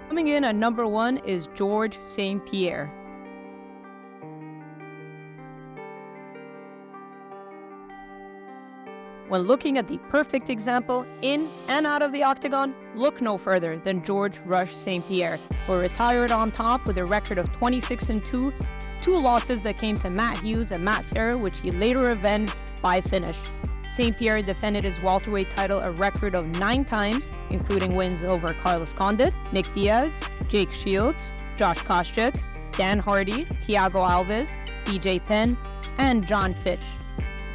Coming in at number 1 is George St-Pierre. When looking at the perfect example in and out of the octagon, look no further than George Rush St-Pierre, who retired on top with a record of 26-2, 2 losses that came to Matt Hughes and Matt Serra, which he later avenged by finish. St-Pierre defended his welterweight title a record of 9 times, including wins over Carlos Condit, Nick Diaz, Jake Shields, Josh Koscheck, Dan Hardy, Thiago Alves, BJ Penn, and John Fitch.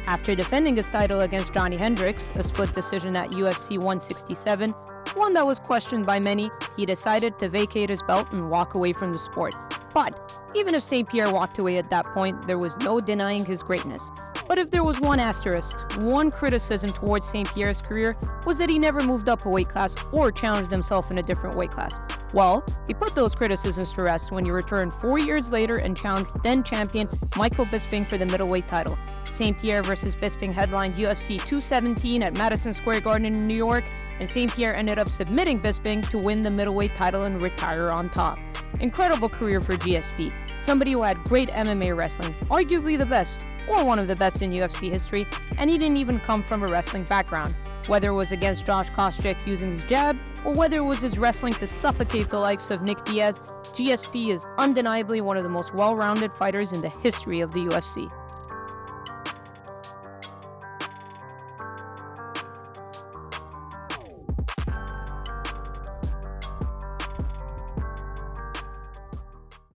After defending his title against Johnny Hendricks, a split decision at UFC 167, one that was questioned by many, he decided to vacate his belt and walk away from the sport. But even if St-Pierre walked away at that point, there was no denying his greatness. But if there was one asterisk, one criticism towards St-Pierre's career was that he never moved up a weight class or challenged himself in a different weight class. Well, he put those criticisms to rest when he returned 4 years later and challenged then-champion Michael Bisping for the middleweight title. St-Pierre versus Bisping headlined UFC 217 at Madison Square Garden in New York, and St-Pierre ended up submitting Bisping to win the middleweight title and retire on top. Incredible career for GSP, somebody who had great MMA wrestling, arguably the best, or one of the best in UFC history, and he didn't even come from a wrestling background. Whether it was against Josh Koscheck using his jab, or whether it was his wrestling to suffocate the likes of Nick Diaz, GSP is undeniably one of the most well-rounded fighters in the history of the UFC.